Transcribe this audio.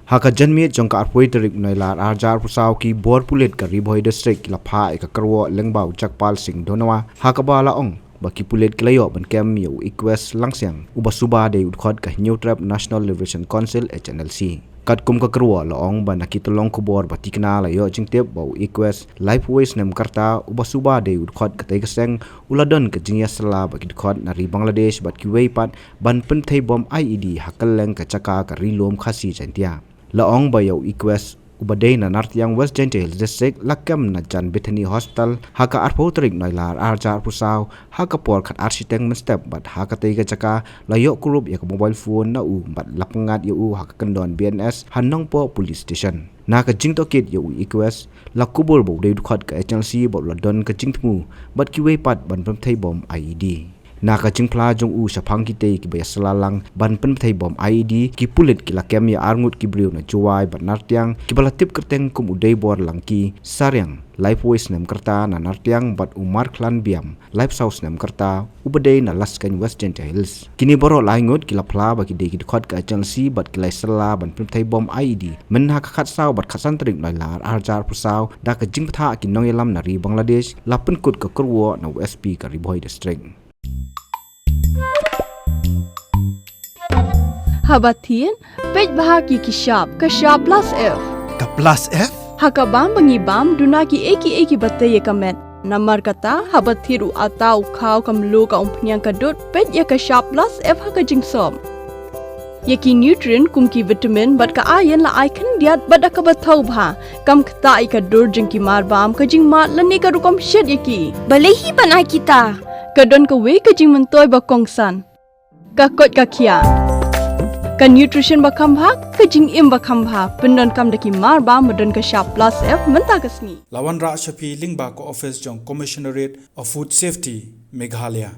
haka janmi jongka arpoi terik nailar arjar pusau ki bor Pulit ka Bhoi district la pha ka Kyrwoh lengbau chakpal sing donawa haka bala ong baki Pulit klayo ban kem yu equest langsiang ubasuba de udkhod ka New Trap National Liberation Council HNLC kat kum ka Kyrwoh laong ban nakitulong kubor batikna la yo Jingtip bau equest life ways nem karta ubasuba de udkhod ka tegaseng uladon ka jingya sala baki udkhod nari Bangladesh bat kiwei pat ban Pynbthei bom IED hakaleng ka chaka ka rilom khasi jantia laong bayo equest ubadei na nartiang West Jingtip district lakam na jan Bethany hospital haka arpo terik nailar arjar pusau haka por khat architect step bat haka teiga chaka layo kurup ya mobile phone na u bat lapangat yu haka kandon BNS hanong po police station na ka jingtokit yu equest lakubur bo de khot ka HNLC bo London ka Thmu bat kiwei pat ban Pynbthei bom IED naka jingpla jong u saphang ki te ki besalalang ban Pynbthei bom IED ki Pulit ki lakem ya arngut ki briu na chuai ban nartiang ki balatip kerteng kum udei bor langki saryang life voice nem kerta na nartiang bat umar klan biam life house nem kerta ubadei na laskan West Hills kini boro laingut ki lapla ba ki de ki khot ka HNLC bat ki laisala ban Pynbthei bom IED men ha khat saw bat khasan trik nailar arjar pusaw da ka jingpatha ki nongelam nari Bangladesh lapun kut ka Kyrwoh na SP ka Bhoi district Habatin, pej bahagi ki Shah plus F. Ka plus F? Hakabam bangibam duna ki eki batai ye kamet. Namar kata habathiru atau khau kamlu ka umpnyang kadut pej ye ka Shah plus F haka jingsom. Ye ki nutrient kum ki vitamin bat ka iron la icon diat bat ka bathau bha kam khta i ka dur jing ki mar bam ka jing mat lani ka rukom shed ye ki. Balehi banai kita. Kadon ka we ka jing mentoy ba kongsan. Ka kot ka kia. Ka nutrition ba khambha ka jing im ba khambha pendon kam daki mar ba modon ka Shah plus F menta ka Sngi Lawan Ra Shafi Lingba ko office jong Commissionerate of Food Safety Meghalaya